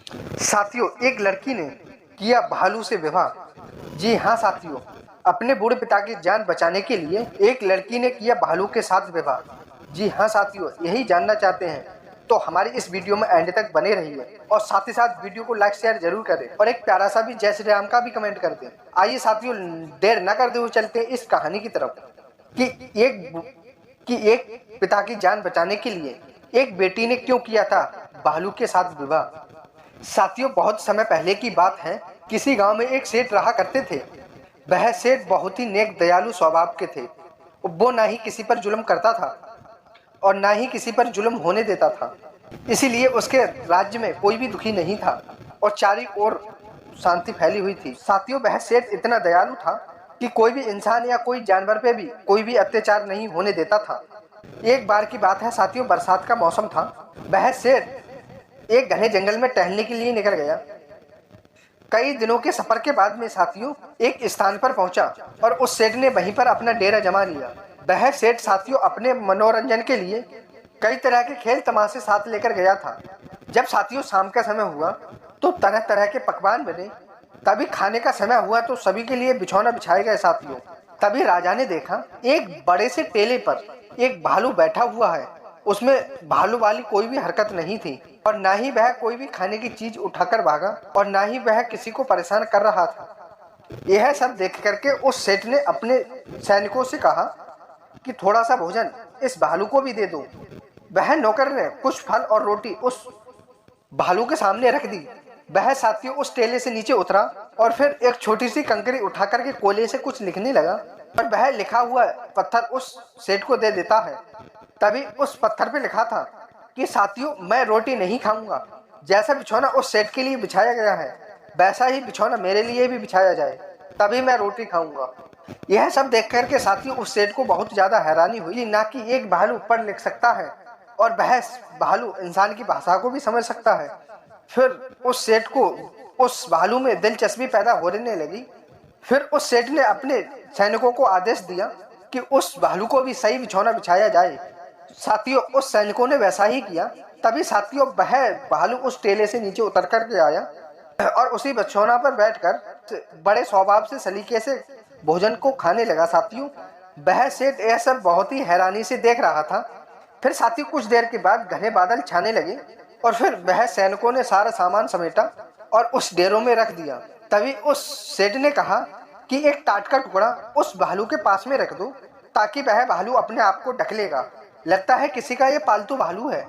साथियों, एक लड़की ने किया भालू से विवाह। जी हाँ साथियों, अपने बूढ़े पिता की जान बचाने के लिए एक लड़की ने किया भालू के साथ विवाह। जी हाँ साथियों, यही जानना चाहते हैं तो हमारी इस वीडियो में एंड तक बने रहिए और साथ ही साथ वीडियो को लाइक शेयर जरूर करें और एक प्यारा सा भी जय श्री राम का भी कमेंट कर दें। आइए साथियों, देर न करते हुए चलते हैं इस कहानी की तरफ कि एक पिता की जान बचाने के लिए एक बेटी ने क्यों किया था भालू के साथ विवाह। साथियों, बहुत समय पहले की बात है। किसी गांव में एक सेठ रहा करते थे। वह सेठ बहुत ही नेक दयालु स्वभाव के थे। वो ना ही किसी पर जुल्म करता था और ना ही किसी पर जुल्म होने देता था। इसीलिए उसके राज्य में कोई भी दुखी नहीं था और चारों ओर शांति फैली हुई थी। साथियों, वह सेठ इतना दयालु था कि कोई भी इंसान या कोई जानवर पे भी कोई भी अत्याचार नहीं होने देता था। एक बार की बात है साथियों, बरसात का मौसम था। वह सेठ एक घने जंगल में टहलने के लिए निकल गया। कई दिनों के सफर के बाद में साथियों एक स्थान पर पहुंचा और उस सेठ ने वहीं पर अपना डेरा जमा लिया। वह सेठ साथियों अपने मनोरंजन के लिए कई तरह के खेल तमाशे साथ लेकर गया था। जब साथियों शाम का समय हुआ तो तरह तरह के पकवान बने। तभी खाने का समय हुआ तो सभी के लिए बिछौना बिछाए गए। साथियों, तभी राजा ने देखा एक बड़े से टेले पर एक भालू बैठा हुआ है। उसमें भालू वाली कोई भी हरकत नहीं थी और ना ही वह कोई भी खाने की चीज उठाकर भागा और ना ही वह किसी को परेशान कर रहा था। यह सब देख करके उस सेठ ने अपने सैनिकों से कहा कि थोड़ा सा भोजन इस भालू को भी दे दो। वह नौकर ने कुछ फल और रोटी उस भालू के सामने रख दी। वह साथियों उस टेले से नीचे उतरा और फिर एक छोटी सी कंकरी उठा करके कोयले से कुछ लिखने लगा और वह लिखा हुआ पत्थर उस सेठ को दे देता है। तभी उस पत्थर पे लिखा था कि साथियों, मैं रोटी नहीं खाऊंगा। जैसा बिछौना उस सेठ के लिए बिछाया गया है वैसा ही बिछौना मेरे लिए भी बिछाया जाए, तभी मैं रोटी खाऊंगा। यह सब देख करके साथियों उस सेठ को बहुत ज्यादा हैरानी हुई। ना कि एक भालू पढ़ लिख सकता है और वह भालू इंसान की भाषा को भी समझ सकता है। फिर उस सेठ को उस भालू में दिलचस्पी पैदा होने लगी। फिर उस सेठ ने अपने सैनिकों को आदेश दिया कि उस भालू को भी सही बिछौना बिछाया जाए। साथियों, उस सैनिकों ने वैसा ही किया। तभी साथियों वह भालू उस टेले से नीचे उतर कर के आया और उसी बिछौना पर बैठकर बड़े स्वभाव से सलीके से भोजन को खाने लगा। साथियों, वह सेठ यह सब बहुत ही हैरानी से देख रहा था। फिर साथियों कुछ देर के बाद घने बादल छाने लगे और फिर वह सैनिकों ने सारा सामान समेटा और उस डेरों में रख दिया। तभी उस सेठ ने कहा कि एक टाट का टुकड़ा उस भालू के पास में रख दो ताकि वह भालू अपने आप को ढक लेगा। लगता है किसी का ये पालतू भालू है।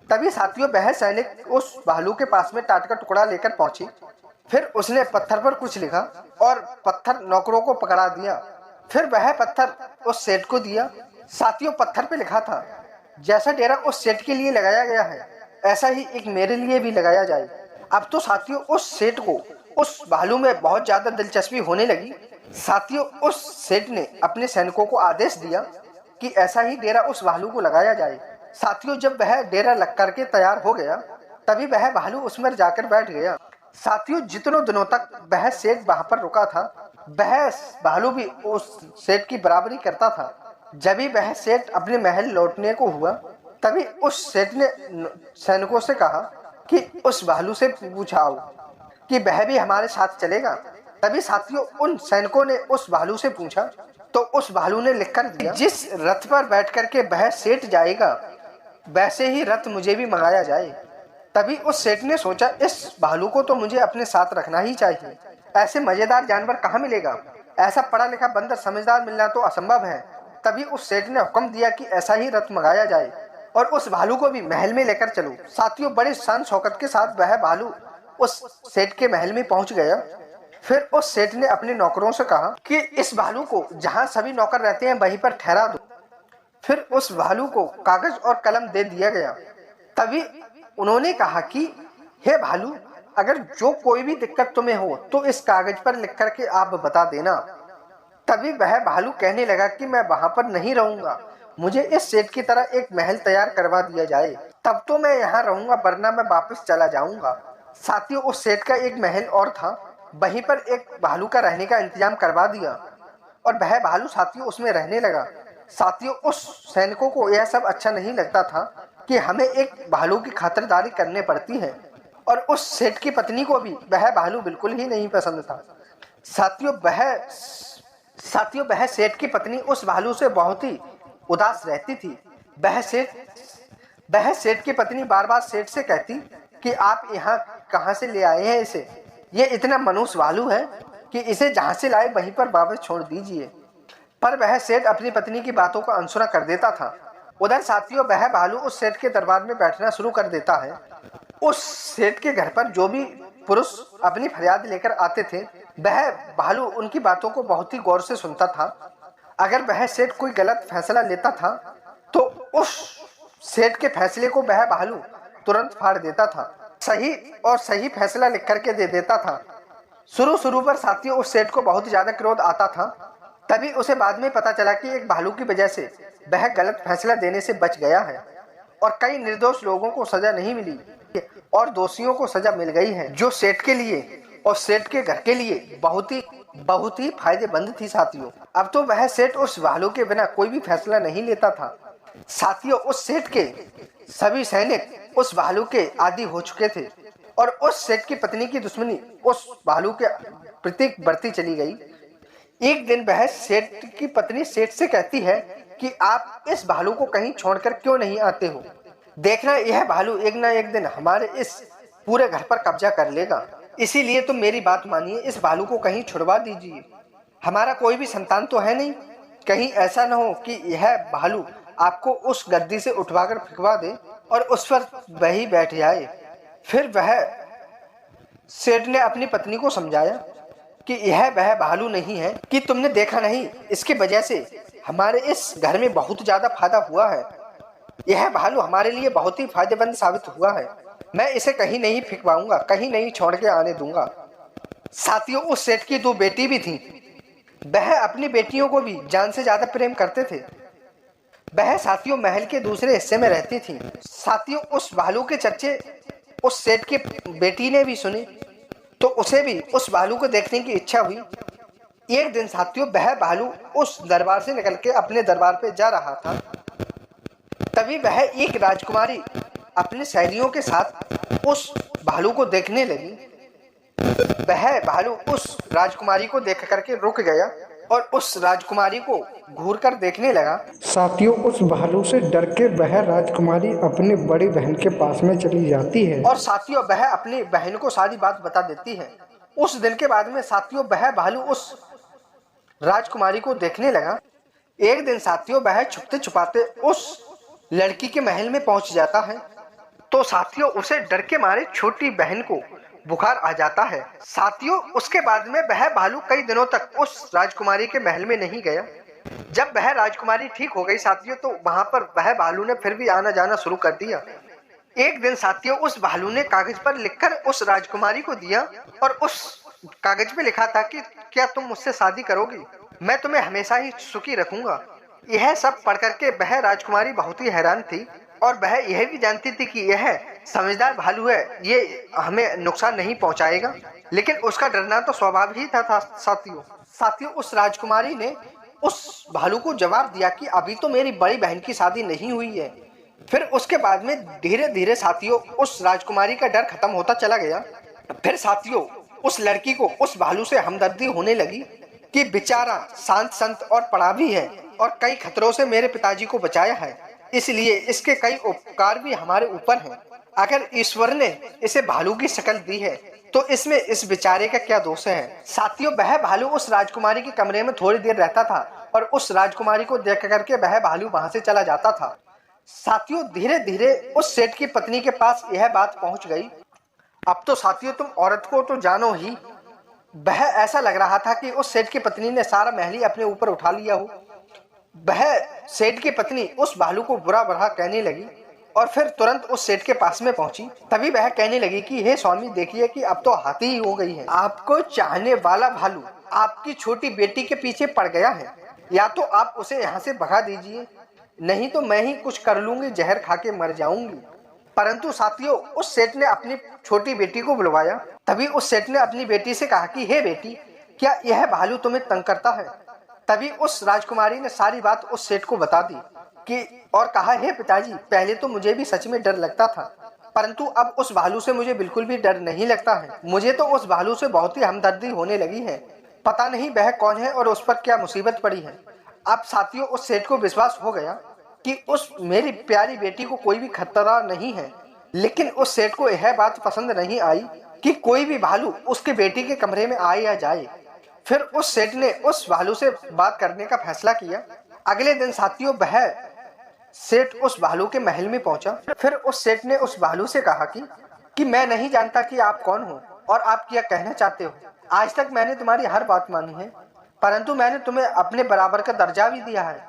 तभी साथियों वह सैनिक उस भालू के पास में टाट का टुकड़ा लेकर पहुंची। फिर उसने पत्थर पर कुछ लिखा और पत्थर नौकरों को पकड़ा दिया। फिर वह पत्थर उस सेठ को दिया। साथियों, पत्थर पे लिखा था, जैसा डेरा उस सेठ के लिए लगाया गया है ऐसा ही एक मेरे लिए भी लगाया जाए। अब तो साथियों उस सेठ को उस भालू में बहुत ज्यादा दिलचस्पी होने लगी। साथियों, उस सेठ ने अपने सैनिकों को आदेश दिया कि ऐसा ही डेरा उस भालू को लगाया जाए। साथियों, जब वह डेरा लग करके तैयार हो गया तभी वह भालू उसमें जाकर बैठ गया। साथियों, जितनों दिनों तक वह सेठ वहां पर रुका था वह भालू भी उस सेठ की बराबरी करता था। जब ही वह सेठ अपने महल लौटने को हुआ तभी उस सेठ ने सैनिकों से कहा कि उस भालू से पूछाओ कि वह भी हमारे साथ चलेगा। तभी साथियों उन सैनिकों ने उस भालू से पूछा तो उस भालू ने लिख कर दिया, जिस रथ पर बैठ करके वह सेठ जाएगा वैसे ही रथ मुझे भी मंगाया जाए। तभी उस सेठ ने सोचा, इस भालू को तो मुझे अपने साथ रखना ही चाहिए। ऐसे मजेदार जानवर कहाँ मिलेगा। ऐसा पढ़ा लिखा बंदर समझदार मिलना तो असंभव है। तभी उस सेठ ने हुक्म दिया कि ऐसा ही रथ मंगाया जाए और उस भालू को भी महल में लेकर चलो। साथियों, बड़े शान शौकत के साथ वह भालू उस सेठ के महल में पहुंच गया। फिर उस सेठ ने अपने नौकरों से कहा कि इस भालू को जहां सभी नौकर रहते हैं वहीं पर ठहरा दो। फिर उस भालू को कागज और कलम दे दिया गया। तभी उन्होंने कहा कि हे भालू, अगर जो कोई भी दिक्कत तुम्हें हो तो इस कागज पर लिख करके आप बता देना। तभी वह भालू कहने लगा कि मैं वहां पर नहीं रहूंगा, मुझे इस सेठ की तरह एक महल तैयार करवा दिया जाए, तब तो मैं यहाँ रहूंगा, वरना मैं वापस चला जाऊंगा। साथियों, उस सेठ का एक महल और था, वहीं पर एक भालू का रहने का इंतजाम करवा दिया और वह भालू साथियों उसमें रहने लगा। साथियों, उस सैनिकों को यह सब अच्छा नहीं लगता था कि हमें एक भालू की खातिरदारी करनी पड़ती है और उस सेठ की पत्नी को भी वह भालू बिल्कुल ही नहीं पसंद था। साथियों वह सेठ की पत्नी उस भालू से बहुत ही उदास रहती थी। वह सेठ की पत्नी बार बार सेठ से कहती कि आप यहाँ कहाँ से ले आए हैं इसे, ये इतना मनुष्य भालू है कि इसे जहाँ से लाए वहीं पर वापस छोड़ दीजिए। पर वह सेठ अपनी पत्नी की बातों का अनसुना कर देता था। उधर साथियों वह भालू उस सेठ के दरबार में बैठना शुरू कर देता है। उस सेठ के घर पर जो भी पुरुष अपनी फरियाद लेकर आते थे, वह भालू उनकी बातों को बहुत ही गौर से सुनता था। अगर वह सेठ कोई गलत फैसला लेता था तो उस सेठ के फैसले को वह भालू तुरंत फाड़ देता था, सही फैसला लिख करके दे देता था। शुरू पर साथियों उस सेठ को बहुत ज्यादा क्रोध आता था। तभी उसे बाद में पता चला कि एक भालू की वजह से वह गलत फैसला देने से बच गया है और कई निर्दोष लोगों को सजा नहीं मिली और दोषियों को सजा मिल गई है, जो सेठ के लिए और सेठ के घर के लिए बहुत ही फायदेमंद थी। साथियों अब तो वह सेठ उस भालू के बिना कोई भी फैसला नहीं लेता था। साथियों उस सेठ के सभी सैनिक उस भालू के आदी हो चुके थे और उस सेठ की पत्नी की दुश्मनी उस भालू के प्रति बढ़ती चली गई। एक दिन वह सेठ की पत्नी सेठ से कहती है कि आप इस भालू को कहीं छोड़कर क्यों नहीं आते हो, देखना यह भालू एक ना एक दिन हमारे इस पूरे घर पर कब्जा कर लेगा, इसीलिए तुम मेरी बात मानिए, इस भालू को कहीं छुड़वा दीजिए। हमारा कोई भी संतान तो है नहीं, कहीं ऐसा न हो कि यह भालू आपको उस गद्दी से उठवाकर फेंकवा दे और उस पर वही बैठ जाए। फिर वह सेठ ने अपनी पत्नी को समझाया कि यह वह भालू नहीं है कि तुमने देखा नहीं, इसकी वजह से हमारे इस घर में बहुत ज्यादा फायदा हुआ है। यह भालू हमारे लिए बहुत ही फायदेमंद साबित हुआ है। मैं इसे कहीं नहीं फेंकवाऊंगा, कहीं नहीं छोड़ के आने दूंगा। साथियों उस सेठ की 2 बेटी भी थीं। वह अपनी बेटियों को भी जान से ज्यादा प्रेम करते थे। वह साथियों महल के दूसरे हिस्से में रहती थीं। साथियों उस भालू के चर्चे उस सेठ की बेटी ने भी सुने तो उसे भी उस भालू को देखने की इच्छा हुई। एक दिन साथियों वह भालू उस दरबार से निकल के अपने दरबार पे जा रहा था। तभी वह एक राजकुमारी अपने सहेलियों के साथ उस भालू को देखने लगी। वह भालू उस राजकुमारी को देख करके रुक गया और उस राजकुमारी को घूर कर देखने लगा। साथियों उस भालू से डर के वह राजकुमारी अपनी बड़ी बहन के पास में चली जाती है और साथियों वह अपनी बहन को सारी बात बता देती है। उस दिन के बाद में साथियों वह भालू उस राजकुमारी को देखने लगा। एक दिन साथियों वह छुपते छुपाते उस लड़की के महल में पहुंच जाता है तो साथियों उसे डर के मारे छोटी बहन को बुखार आ जाता है। साथियों उसके बाद में वह भालू कई दिनों तक उस राजकुमारी के महल में नहीं गया। जब वह राजकुमारी ठीक हो गई साथियों तो वहां पर वह भालू ने फिर भी आना जाना शुरू कर दिया। एक दिन साथियों उस भालू ने कागज पर लिखकर उस राजकुमारी को दिया और उस कागज पे लिखा था कि क्या तुम मुझसे शादी करोगी, मैं तुम्हें हमेशा ही सुखी रखूंगा। यह सब पढ़ करके वह राजकुमारी बहुत ही हैरान थी और वह यह भी जानती थी कि यह समझदार भालू है, ये हमें नुकसान नहीं पहुंचाएगा, लेकिन उसका डरना तो स्वाभाविक ही था साथियों उस राजकुमारी ने उस भालू को जवाब दिया कि अभी तो मेरी बड़ी बहन की शादी नहीं हुई है। फिर उसके बाद में धीरे धीरे साथियों उस राजकुमारी का डर खत्म होता चला गया। फिर साथियों उस लड़की को उस भालू से हमदर्दी होने लगी कि बेचारा शांत संत और पढ़ा भी है और कई खतरों से मेरे पिताजी को बचाया है, इसलिए इसके कई उपकार भी हमारे ऊपर हैं। अगर ईश्वर ने इसे भालू की शक्ल दी है तो इसमें इस बेचारे का क्या दोष है। साथियों वह भालू उस राजकुमारी के कमरे में थोड़ी देर रहता था और उस राजकुमारी को देख करके वह भालू वहां से चला जाता था। साथियों धीरे धीरे उस सेठ की पत्नी के पास यह बात पहुंच गई। अब तो साथियों तुम औरत को तो जानो ही, वह ऐसा लग रहा था कि उस सेठ की पत्नी ने सारा महल ही अपने ऊपर उठा लिया हो। वह सेठ की पत्नी उस भालू को बुरा भला कहने लगी और फिर तुरंत उस सेठ के पास में पहुंची। तभी वह कहने लगी कि हे स्वामी देखिए कि अब तो हाथी ही हो गई है। आपको चाहने वाला भालू आपकी छोटी बेटी के पीछे पड़ गया है, या तो आप उसे यहाँ से भगा दीजिए, नहीं तो मैं ही कुछ कर लूंगी, जहर खा के मर जाऊंगी। परंतु साथियों उस सेठ ने अपनी छोटी बेटी को बुलवाया। तभी उस सेठ ने अपनी बेटी से कहा कि हे बेटी, क्या यह भालू तुम्हें तंग करता है। तभी उस राजकुमारी ने सारी बात उस सेठ को बता दी कि और कहा, हे पिताजी, पहले तो मुझे भी सच में डर लगता था, परंतु अब उस भालू से मुझे बिल्कुल भी डर नहीं लगता है। मुझे तो उस भालू से बहुत ही हमदर्दी होने लगी है। पता नहीं वह कौन है और उस पर क्या मुसीबत पड़ी है। अब साथियों उस सेठ को विश्वास हो गया कि उस मेरी प्यारी बेटी को कोई भी खतरा नहीं है। लेकिन उस सेठ को यह बात पसंद नहीं आई कि कोई भी भालू उसके बेटी के कमरे में आए या जाए। फिर उस सेठ ने उस भालू से बात करने का फैसला किया। अगले दिन साथियों वह सेठ उस भालू के महल में पहुंचा। फिर उस सेठ ने उस भालू से कहा कि मैं नहीं जानता कि आप कौन हो और आप क्या कहना चाहते हो। आज तक मैंने तुम्हारी हर बात मानी है, परंतु मैंने तुम्हें अपने बराबर का दर्जा भी दिया है,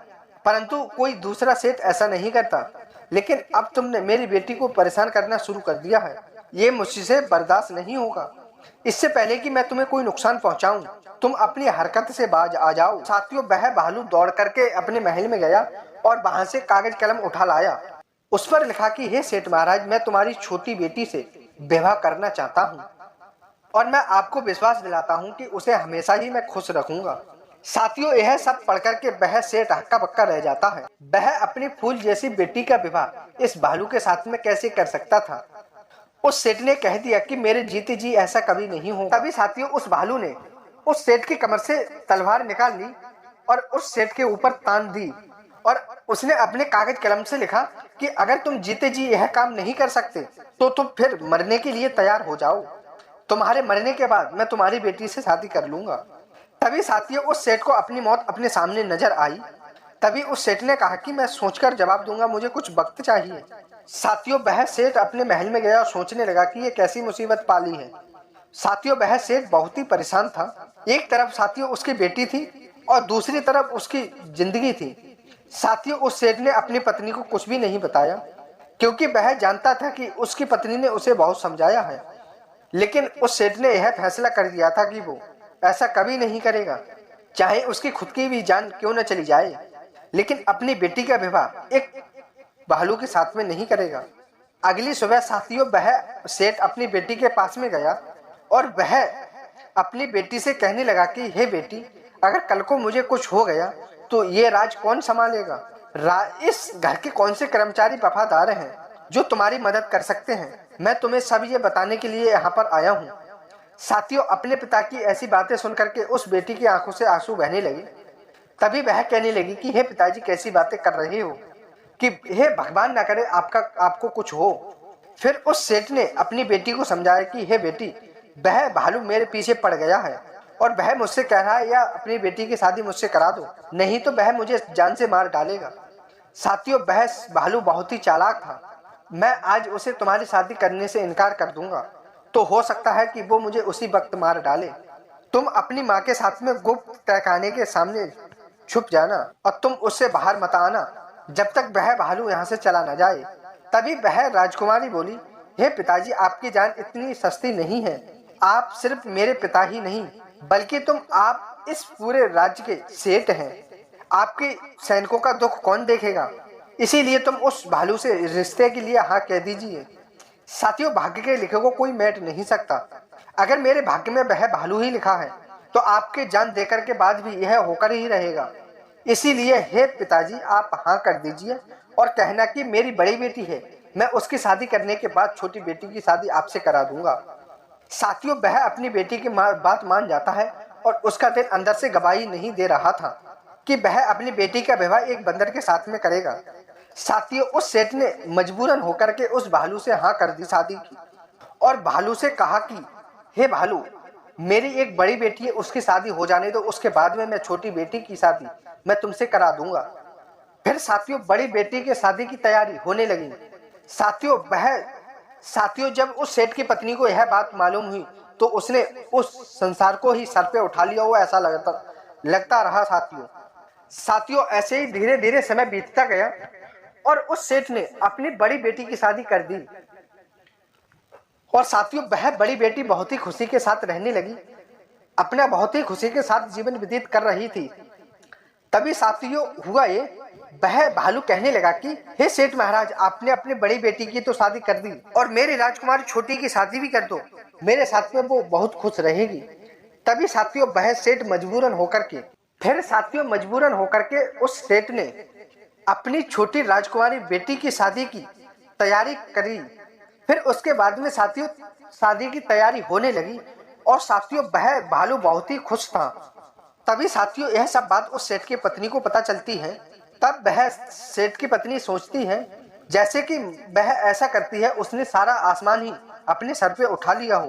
परंतु कोई दूसरा सेठ ऐसा नहीं करता। लेकिन अब तुमने मेरी बेटी को परेशान करना शुरू कर दिया है। ये मुझसे बर्दाश्त नहीं होगा। इससे पहले कि मैं तुम्हें कोई नुकसान पहुंचाऊं, तुम अपनी हरकत से बाज आ जाओ। साथियों वह भालू दौड़ करके अपने महल में गया और वहां से कागज कलम उठा लाया। उस पर लिखा कि हे सेठ महाराज, मैं तुम्हारी छोटी बेटी से विवाह करना चाहता हूँ और मैं आपको विश्वास दिलाता हूँ कि उसे हमेशा ही मैं खुश रखूंगा। साथियों यह सब पढ़कर के वह सेठ हक्का बक्का रह जाता है। वह अपनी फूल जैसी बेटी का विवाह इस भालू के साथ में कैसे कर सकता था। उस सेठ ने कह दिया कि मेरे जीते जी ऐसा कभी नहीं होगा। तभी साथियों उस भालू ने उस सेठ की कमर से तलवार निकाल ली और उस सेठ के ऊपर तान दी और उसने अपने कागज कलम से लिखा कि अगर तुम जीते जी यह काम नहीं कर सकते तो तुम फिर मरने के लिए तैयार हो जाओ। तुम्हारे मरने के बाद मैं तुम्हारी बेटी से शादी कर लूंगा। तभी साथियों उस सेठ को अपनी मौत अपने सामने नजर आई। तभी उस सेठ ने कहा कि मैं सोचकर जवाब दूंगा, मुझे कुछ वक्त चाहिए। साथियों वह सेठ अपने महल में गया और सोचने लगा कि ये कैसी मुसीबत पाली है। साथियों वह सेठ बहुत ही परेशान था। एक तरफ साथियों उसकी बेटी थी और दूसरी तरफ उसकी जिंदगी थी। साथियों उस सेठ ने अपनी पत्नी को कुछ भी नहीं बताया, क्योंकि वह जानता था कि उसकी पत्नी ने उसे बहुत समझाया है। लेकिन उस सेठ ने यह फैसला कर दिया था कि वो ऐसा कभी नहीं करेगा, चाहे उसकी खुद की भी जान क्यों न चली जाए, लेकिन अपनी बेटी का विवाह एक भालू के साथ में नहीं करेगा। अगली सुबह साथियों वह सेठ अपनी बेटी के पास में गया और वह अपनी बेटी से कहने लगा कि हे बेटी, अगर कल को मुझे कुछ हो गया तो ये राज कौन संभालेगा। इस घर के कौन से कर्मचारी वफादार हैं जो तुम्हारी मदद कर सकते हैं। मैं तुम्हें सब ये बताने के लिए यहाँ पर आया हूँ। साथियों अपने पिता की ऐसी बातें सुनकर के उस बेटी की आंखों से आंसू बहने लगे। तभी वह कहने लगी कि हे पिताजी, कैसी बातें कर रहे हो, कि हे भगवान ना करे आपको कुछ हो। फिर उस सेठ ने अपनी बेटी को समझाया कि हे बेटी, वह भालू मेरे पीछे पड़ गया है और वह मुझसे कह रहा है या अपनी बेटी की शादी मुझसे करा दो, नहीं तो वह मुझे जान से मार डालेगा। साथियों वह भालू बहुत ही चालाक था। मैं आज उसे तुम्हारी शादी करने से इनकार कर दूंगा तो हो सकता है कि वो मुझे उसी वक्त मार डाले। तुम अपनी माँ के साथ में गुप्त तहखाने के सामने छुप जाना और तुम उससे बाहर मत आना जब तक वह भालू यहाँ से चला न जाए। तभी वह राजकुमारी बोली, हे पिताजी, आपकी जान इतनी सस्ती नहीं है। आप सिर्फ मेरे पिता ही नहीं बल्कि आप इस पूरे राज्य के सेठ हैं। आपके सैनिकों का दुख कौन देखेगा, इसीलिए तुम उस भालू से रिश्ते के लिए हाँ कह दीजिए। साथियों भाग्य के लिखे को कोई मैट नहीं सकता। अगर मेरे भाग्य में वह भालू ही लिखा है तो आपके जान देकर के बाद भी यह होकर ही रहेगा। इसीलिए हे पिताजी, आप हाँ कर दीजिए और कहना कि मेरी बड़ी बेटी है, मैं उसकी शादी करने के बाद छोटी बेटी की शादी आपसे करा दूंगा। साथियों वह अपनी बेटी की बात मान जाता है और उसका दिल अंदर से गवाही नहीं दे रहा था कि वह अपनी बेटी का विवाह एक बंदर के साथ में करेगा। साथियों उस सेठ ने मजबूरन होकर के उस भालू से हाँ कर दी शादी की और भालू से कहा कि हे भालू, मेरी एक बड़ी बेटी है, उसकी शादी हो जाने दो, उसके बाद में मैं छोटी बेटी की शादी मैं तुमसे करा दूंगा। फिर साथियों बड़ी बेटी की शादी की तैयारी होने लगी। साथियों जब उस सेठ की पत्नी को यह बात मालूम हुई तो उसने उस संसार को ही सर पे उठा लिया हुआ ऐसा लगता रहा। साथियों ऐसे ही धीरे धीरे समय बीतता गया और उस सेठ ने अपनी बड़ी बेटी की शादी कर दी और साथियों वह बड़ी बेटी बहुत ही खुशी के साथ रहने लगी, अपना बहुत ही खुशी के साथ जीवन व्यतीत कर रही थी। तभी साथियों हुआ ये, वह भालू कहने लगा कि हे सेठ महाराज, आपने अपनी बड़ी बेटी की तो शादी कर दी और मेरी राजकुमारी छोटी की शादी भी कर दो, मेरे साथ में वो बहुत खुश रहेगी। तभी साथियों वह सेठ मजबूरन होकर के उस सेठ ने अपनी छोटी राजकुमारी बेटी की शादी की तैयारी करी। फिर उसके बाद में साथियों शादी की तैयारी होने लगी और साथियों वह भालू बहुत ही खुश था। तभी साथियों यह सब बात उस सेठ की पत्नी को पता चलती है। तब वह सेठ की पत्नी सोचती है जैसे कि वह ऐसा करती है उसने सारा आसमान ही अपने सर पे उठा लिया हो।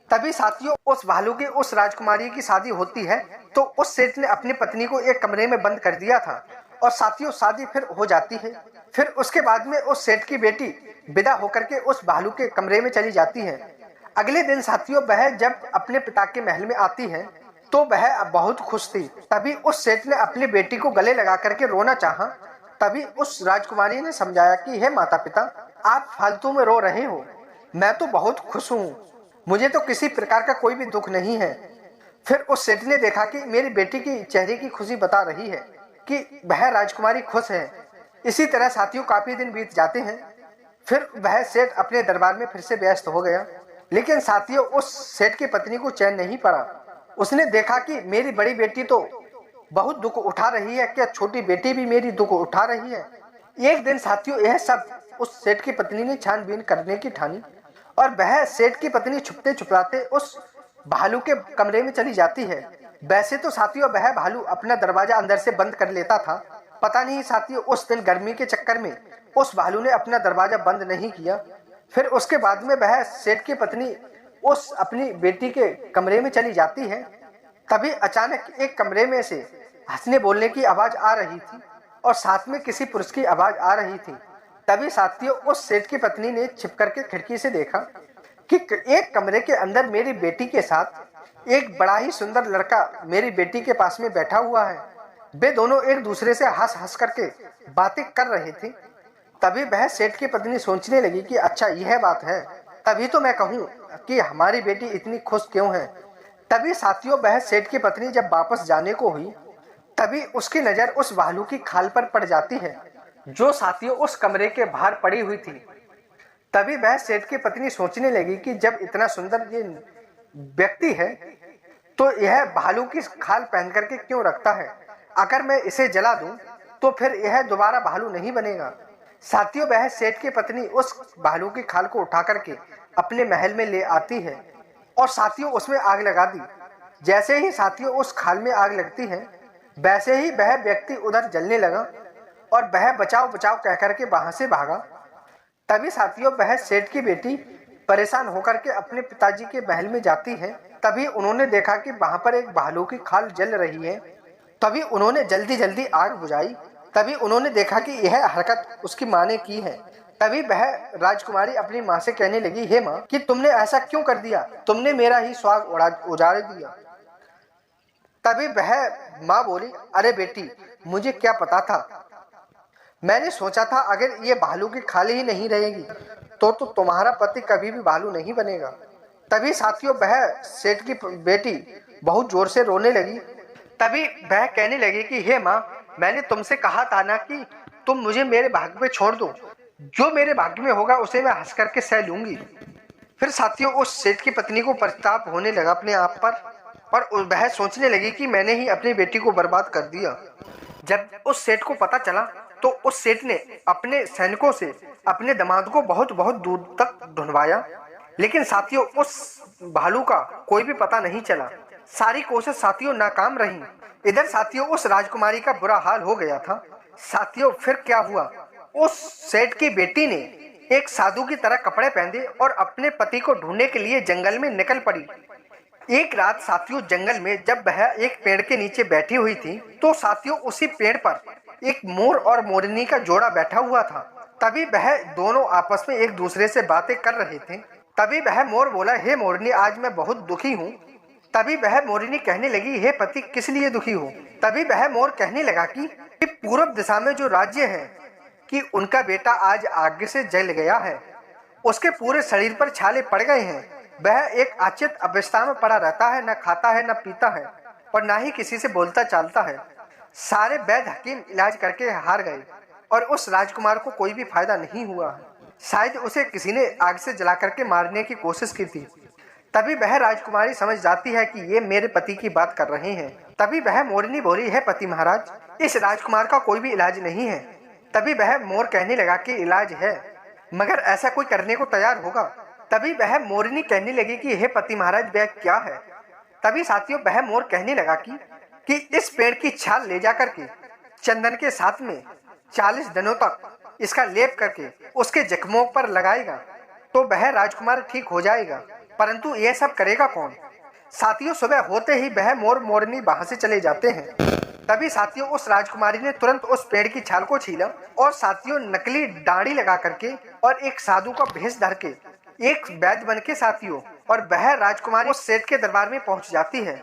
तभी साथियों उस भालू की उस राजकुमारी की शादी होती है। तो उस सेठ ने अपनी पत्नी को एक कमरे में बंद कर दिया था और साथियों शादी फिर हो जाती है। फिर उसके बाद में उस सेठ की बेटी विदा होकर के उस भालू के कमरे में चली जाती है। अगले दिन साथियों वह जब अपने पिता के महल में आती है तो वह बहुत खुश थी। तभी उस सेठ ने अपनी बेटी को गले लगा करके रोना चाहा। तभी उस राजकुमारी ने समझाया कि हे माता पिता, आप फालतू में रो रहे हो, मैं तो बहुत खुश हूँ, मुझे तो किसी प्रकार का कोई भी दुख नहीं है। फिर उस सेठ ने देखा कि मेरी बेटी की चेहरे की खुशी बता रही है कि वह राजकुमारी खुश है। इसी तरह साथियों काफी दिन बीत जाते हैं। फिर वह सेठ अपने दरबार में फिर से व्यस्त हो गया। लेकिन साथियों उस सेठ की पत्नी को चैन नहीं पड़ा। उसने देखा कि मेरी बड़ी बेटी तो बहुत दुख उठा रही है, क्या छोटी बेटी भी मेरी दुख उठा रही है। एक दिन साथियों यह सब उस सेठ की पत्नी ने छानबीन करने की ठानी और वह सेठ की पत्नी छुपते छुपलाते उस भालू के कमरे में चली जाती है। वैसे तो साथियों वह भालू अपना दरवाजा अंदर से बंद कर लेता था। पता नहीं साथियों उस दिन गर्मी के चक्कर में उस भालू ने अपना दरवाजा बंद नहीं किया। फिर उसके बाद में वह सेठ की पत्नी उस अपनी बेटी के कमरे में चली जाती है। तभी अचानक एक कमरे में से हंसने बोलने की आवाज आ रही थी और साथ में किसी पुरुष की आवाज आ रही थी। तभी साथियों उस सेठ की पत्नी ने छिप करके खिड़की से देखा कि एक कमरे के अंदर मेरी बेटी के साथ एक बड़ा ही सुंदर लड़का मेरी बेटी के पास में बैठा हुआ है। वे दोनों एक दूसरे से हंस हंस करके बातें कर रहे थे। तभी वह सेठ की पत्नी सोचने लगी कि अच्छा यह बात है, तभी तो मैं कहूँ कि हमारी बेटी इतनी खुश क्यों है। तभी साथियों वह सेठ की पत्नी जब वापस जाने को हुई तभी उसकी नजर उस भालू की खाल पर पड़ जाती है जो साथियों उस कमरे के बाहर पड़ी हुई थी। तभी वह सेठ की पत्नी सोचने लगी कि जब इतना सुंदर ये व्यक्ति है तो यह भालू की खाल पहन करके क्यों रखता है। अगर मैं इसे जला दूं तो फिर यह दोबारा भालू नहीं बनेगा। साथियों वह सेठ की पत्नी उस भालू की खाल को उठा करके अपने महल में ले आती है और साथियों उसमें आग लगा दी। जैसे ही साथियों उस खाल में आग लगती है वैसे ही वह व्यक्ति उधर जलने लगा और वह बचाओ बचाओ कह करके वहां से भागा। तभी साथियों वह सेठ की बेटी परेशान होकर के अपने पिताजी के महल में जाती है। तभी उन्होंने देखा कि वहां पर एक भालू की खाल जल रही है। तभी उन्होंने जल्दी जल्दी आग बुझाई। तभी उन्होंने देखा कि यह हरकत उसकी माँ ने की है। तभी वह राजकुमारी अपनी माँ से कहने लगी, हे माँ, कि तुमने ऐसा क्यों कर दिया, तुमने मेरा ही सुहाग उजाड़ दिया। तभी वह माँ बोली, अरे बेटी, मुझे क्या पता था, मैंने सोचा था अगर ये भालू की खाल ही नहीं रहेगी तो तुम्हारा पति कभी भी भालू नहीं बनेगा। तभी साथियों वह सेठ की बेटी बहुत जोर से रोने लगी। तभी वह कहने लगी कि हे माँ, मैंने तुमसे कहा था ना कि तुम मुझे मेरे भाग्य पे छोड़ दो, जो मेरे भाग्य में होगा उसे मैं हंस करके सह लूंगी। फिर साथियों उस सेठ की पत्नी को पछतावा होने लगा अपने आप पर और वह सोचने लगी कि मैंने ही अपनी बेटी को बर्बाद कर दिया। जब उस सेठ को पता चला तो उस सेठ ने अपने सैनिकों से अपने दामाद को बहुत बहुत दूर तक ढूंढवाया, लेकिन साथियों उस भालू का कोई भी पता नहीं चला। सारी कोशिश साथियों नाकाम रही। इधर साथियों उस राजकुमारी का बुरा हाल हो गया था। साथियों फिर क्या हुआ, उस सेठ की बेटी ने एक साधु की तरह कपड़े पहने और अपने पति को ढूंढने के लिए जंगल में निकल पड़ी। एक रात साथियों जंगल में जब वह एक पेड़ के नीचे बैठी हुई थी तो साथियों उसी पेड़ पर एक मोर और मोरनी का जोड़ा बैठा हुआ था। तभी वह दोनों आपस में एक दूसरे से बातें कर रहे थे। तभी वह मोर बोला, हे मोरनी, आज मैं बहुत दुखी हूँ। तभी वह मोरनी कहने लगी, हे पति, किस लिए दुखी हो। तभी वह मोर कहने लगा कि पूर्व दिशा में जो राज्य है कि उनका बेटा आज आग से जल गया है, उसके पूरे शरीर पर छाले पड़ गए हैं। वह एक अचेत अवस्था में पड़ा रहता है, न खाता है न पीता है और न ही किसी से बोलता चालता है। सारे वैद्य हकीम इलाज करके हार गए और उस राजकुमार को कोई भी फायदा नहीं हुआ। शायद उसे किसी ने आग से जला करके मारने की कोशिश की थी। तभी वह राजकुमारी समझ जाती है कि ये मेरे पति की बात कर रहे हैं। तभी वह मोरनी बोली, है पति महाराज, इस राजकुमार का कोई भी इलाज नहीं है। तभी वह मोर कहने लगा कि इलाज है, मगर ऐसा कोई करने को तैयार होगा? तभी वह मोरनी कहने लगी कि हे पति महाराज, वह क्या है? तभी साथियों वह मोर कहने लगा कि इस पेड़ की छाल ले जाकर के चंदन के साथ में 40 दिनों तक इसका लेप करके उसके जख्मों पर लगाएगा तो वह राजकुमार ठीक हो जाएगा। परंतु यह सब करेगा कौन? साथियों सुबह होते ही वह मोर मोरनी वहां से चले जाते हैं। तभी साथियों उस राजकुमारी ने तुरंत उस पेड़ की छाल को छीला और साथियों नकली दाढ़ी लगा करके और एक साधु का भेष धर के एक वैद्य बन के साथियों और वह राजकुमारी उस सेठ के दरबार में पहुंच जाती है।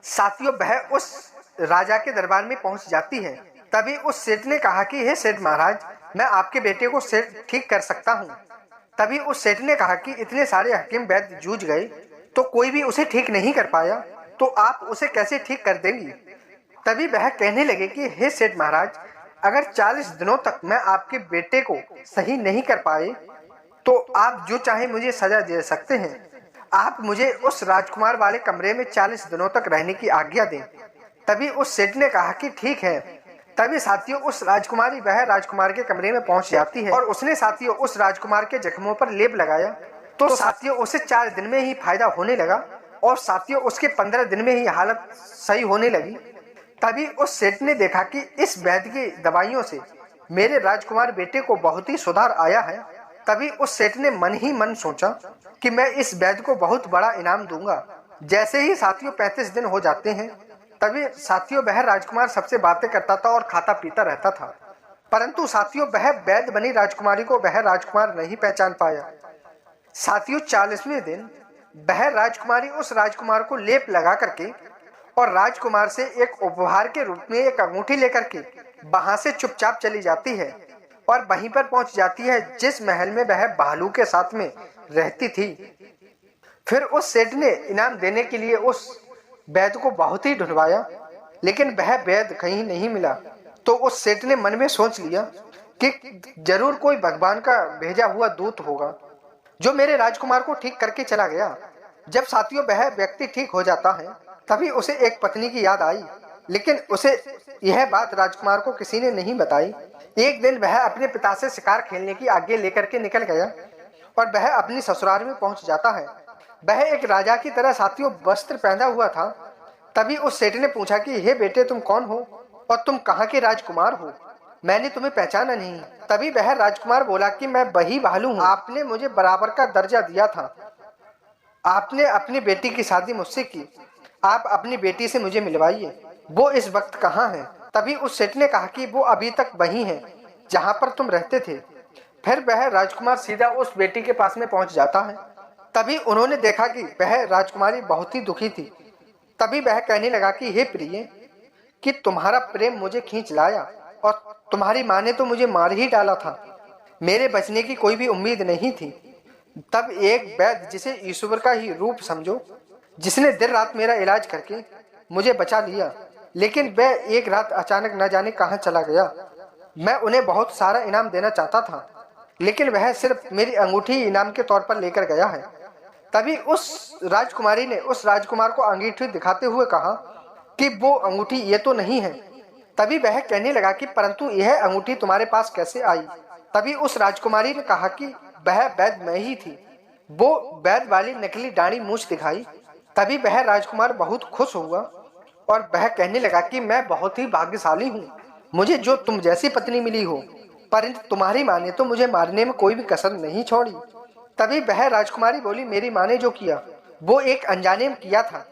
साथियों वह उस राजा के दरबार में पहुंच जाती है। तभी उस सेठ ने कहा कि हे सेठ महाराज, मैं आपके बेटे को सेठ ठीक कर सकता हूँ। तभी उस सेठ ने कहा कि इतने सारे हकीम वैद्य जूझ गए तो कोई भी उसे ठीक नहीं कर पाया, तो आप उसे कैसे ठीक कर देंगी? तभी वह कहने लगे कि हे सेठ महाराज, अगर 40 दिनों तक मैं आपके बेटे को सही नहीं कर पाए तो आप जो चाहे मुझे सजा दे सकते हैं। आप मुझे उस राजकुमार वाले कमरे में 40 दिनों तक रहने की आज्ञा दें। तभी उस सेठ ने कहा कि ठीक है। तभी साथियों उस राजकुमारी वह राजकुमार के कमरे में पहुंच जाती है और उसने साथियों उस राजकुमार के जख्मों पर लेप लगाया तो साथियों उसे 4 दिन में ही फायदा होने लगा और साथियों उसके 15 दिन में ही हालत सही होने लगी। तभी उस सेठ ने देखा कि इस वैद्य की दवाइयों से मेरे राजकुमार बेटे को बहुत ही सुधार आया है। तभी उस सेठ ने मन ही मन सोचा कि मैं इस वैद्य को बहुत बड़ा इनाम दूंगा। जैसे ही साथियों 35 दिन हो जाते हैं तभी साथियों वह राजकुमार सबसे बातें करता था और खाता पीता रहता था। परंतु साथियों वह वैद्य बनी राजकुमारी को वह राजकुमार नहीं पहचान पाया। साथियों 40वें दिन वह राजकुमारी उस राजकुमार को लेप लगा करके और राजकुमार से एक उपहार के रूप में एक अंगूठी लेकर के वहां से चुपचाप चली जाती है और वहीं पर पहुंच जाती है जिस महल में वह भालू के साथ में रहती थी। फिर उस सेठ ने इनाम देने के लिए उस वैद्य को बहुत ही ढूंढवाया, लेकिन वह वैद्य कहीं नहीं मिला। तो उस सेठ ने मन में सोच लिया कि जरूर कोई भगवान का भेजा हुआ दूत होगा जो मेरे राजकुमार को ठीक करके चला गया। जब साथियों वह व्यक्ति ठीक हो जाता है तभी उसे एक पत्नी की याद आई, लेकिन उसे यह बात राजकुमार को किसी ने नहीं बताई। एक दिन वह अपने पिता से शिकार खेलने की आज्ञा लेकर के निकल गया और वह अपनी ससुराल में पहुंच जाता है। वह एक राजा की तरह साथियों वस्त्र पहना हुआ था। तभी उस सेठ ने पूछा कि हे बेटे, तुम कौन हो और तुम कहाँ के राजकुमार हो? मैंने तुम्हें पहचाना नहीं। तभी वह राजकुमार बोला कि मैं वही भालू हूँ, आपने मुझे बराबर का दर्जा दिया था। आपने अपनी बेटी की शादी मुझसे की, आप अपनी बेटी से मुझे मिलवाइए, वो इस वक्त कहाँ है? तभी उस सेठ ने कहा कि वो अभी तक वही है जहाँ पर तुम रहते थे। फिर वह राजकुमार सीधा उस बेटी के पास में पहुंच जाता है। तभी उन्होंने देखा कि वह राजकुमारी बहुत ही दुखी थी। तभी वह कहने लगा कि हे प्रिय, कि तुम्हारा प्रेम मुझे खींच लाया और तुम्हारी माँ ने तो मुझे मार ही डाला था, मेरे बचने की कोई भी उम्मीद नहीं थी। तब एक वैद्य, जिसे ईश्वर का ही रूप समझो, जिसने दिन रात मेरा इलाज करके मुझे बचा लिया, लेकिन वह एक रात अचानक न जाने कहाँ चला गया। मैं उन्हें बहुत सारा इनाम देना चाहता था, लेकिन वह सिर्फ मेरी अंगूठी इनाम के तौर पर लेकर गया है। तभी उस राजकुमारी ने उस राजकुमार को अंगूठी दिखाते हुए कहा कि वो अंगूठी ये तो नहीं है। तभी वह कहने लगा कि परंतु यह अंगूठी तुम्हारे पास कैसे आई? तभी उस राजकुमारी ने कहा कि वह वैद्य मैं ही थी। वो वैद्य वाली नकली दाढ़ी मूछ दिखाई। तभी वह राजकुमार बहुत खुश हुआ और वह कहने लगा कि मैं बहुत ही भाग्यशाली हूँ, मुझे जो तुम जैसी पत्नी मिली हो, परंतु तुम्हारी माँ ने तो मुझे मारने में कोई भी कसर नहीं छोड़ी। तभी वह राजकुमारी बोली, मेरी माँ ने जो किया वो एक अनजाने में किया था,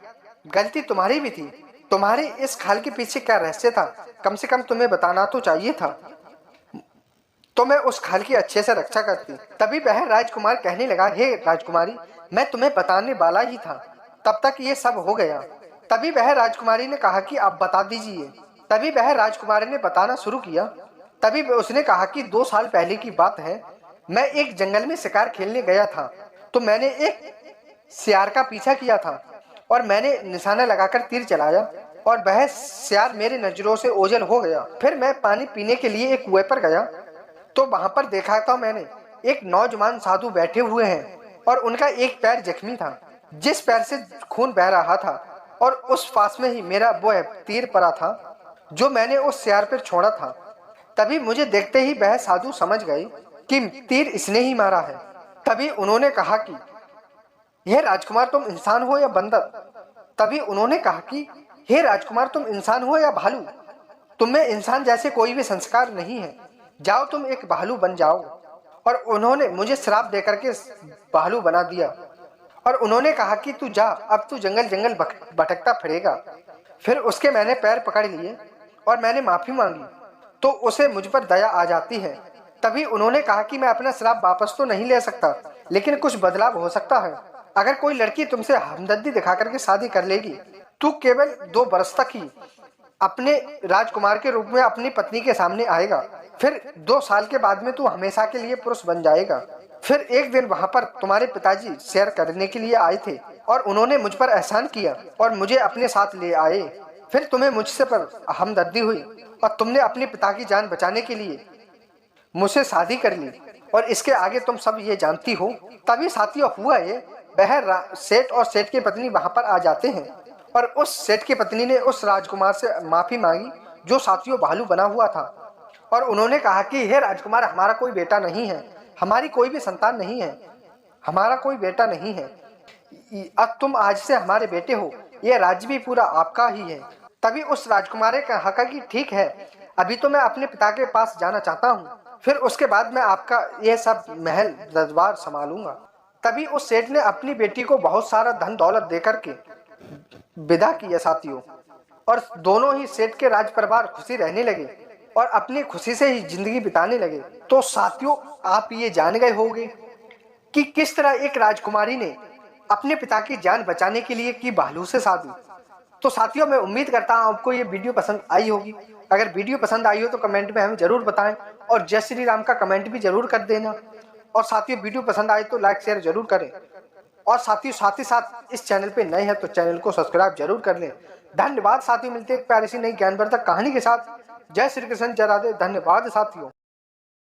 गलती तुम्हारी भी थी। तुम्हारे इस खाल के पीछे क्या रहस्य था, कम से कम तुम्हें बताना तो चाहिए था, तो मैं उस खाल की अच्छे से रक्षा करती। तभी वह राजकुमार कहने लगा, हे राजकुमारी, मैं तुम्हें बताने वाला ही था, तब तक ये सब हो गया। तभी वह राजकुमारी ने कहा कि आप बता दीजिए। तभी वह राजकुमारी ने बताना शुरू किया। तभी उसने कहा कि 2 साल पहले की बात है, मैं एक जंगल में शिकार खेलने गया था, तो मैंने एक सियार का पीछा किया था और मैंने निशाना लगाकर तीर चलाया और वह सियार मेरे नजरों से ओझल हो गया। फिर मैं पानी पीने के लिए एक कुएं पर गया तो वहां पर देखा था मैंने एक नौजवान साधु बैठे हुए हैं और उनका एक पैर जख्मी था, जिस पैर से खून बह रहा था, और उस पास में ही मेरा वो तीर पड़ा था जो मैंने उस सियार पर छोड़ा था। तभी मुझे देखते ही वह साधु समझ गए कि तीर इसने ही मारा है। तभी उन्होंने कहा कि हे राजकुमार तुम इंसान हो या बंदर। तभी उन्होंने कहा कि हे राजकुमार तुम इंसान हो या भालू, तुम में इंसान जैसे कोई भी संस्कार नहीं है, जाओ तुम एक भालू बन जाओ। और उन्होंने मुझे श्राप देकर के भालू बना दिया और उन्होंने कहा कि तू जा, अब तू जंगल जंगल भटकता फिरेगा। फिर उसके मैंने पैर पकड़ लिए और मैंने माफी मांगी तो उसे मुझ पर दया आ जाती है। तभी उन्होंने कहा कि मैं अपना श्राप वापस तो नहीं ले सकता, लेकिन कुछ बदलाव हो सकता है। अगर कोई लड़की तुमसे हमदर्दी दिखा करके शादी कर लेगी, तू केवल 2 बरस तक ही अपने राजकुमार के रूप में अपनी पत्नी के सामने आएगा। फिर 2 साल के बाद में तू हमेशा के लिए पुरुष बन जाएगा। फिर एक दिन वहां पर तुम्हारे पिताजी सैर करने के लिए आए थे और उन्होंने मुझ पर एहसान किया और मुझे अपने साथ ले आए। फिर तुम्हें मुझसे पर हमदर्दी हुई और तुमने अपने पिता की जान बचाने के लिए मुझसे शादी कर ली और इसके आगे तुम सब ये जानती हो। तभी साथियों हुआ ये, वह सेठ और सेठ की पत्नी वहां पर आ जाते हैं और उस सेठ की पत्नी ने उस राजकुमार से माफी मांगी जो साथियों भालू बना हुआ था। और उन्होंने कहा कि हे राजकुमार हमारा कोई बेटा नहीं है, हमारी कोई भी संतान नहीं है, हमारा कोई बेटा नहीं है, अब तुम आज से हमारे बेटे हो, यह राज्य भी पूरा आपका ही है। तभी उस राजकुमार ने कहा कि ठीक है, अभी तो मैं अपने पिता के पास जाना चाहता हूँ, फिर उसके बाद मैं आपका यह सब महल दरबार संभालूंगा। तभी उस सेठ ने अपनी बेटी को बहुत सारा धन दौलत देकर के विदा किया साथियों, और दोनों ही सेठ के राज परिवार खुशी रहने लगे और अपनी खुशी से ही जिंदगी बिताने लगे। तो साथियों आप ये जान गए होंगे कि किस तरह एक राजकुमारी ने अपने पिता की जान बचाने के लिए की भालू से शादी। तो साथियों मैं उम्मीद करता हूं आपको ये वीडियो पसंद आई होगी। अगर वीडियो पसंद आई हो तो कमेंट में हमें जरूर बताएं और जय श्री राम का कमेंट भी जरूर कर देना। और साथियों वीडियो पसंद आए तो लाइक शेयर जरूर करें और साथियों साथ ही साथ इस चैनल पे नए हैं तो चैनल को सब्सक्राइब जरूर कर लें। धन्यवाद साथियों, मिलते हैं एक प्यारी सी नई ज्ञानवर्धक कहानी के साथ। जय श्री कृष्ण, जय राधे, धन्यवाद साथियों।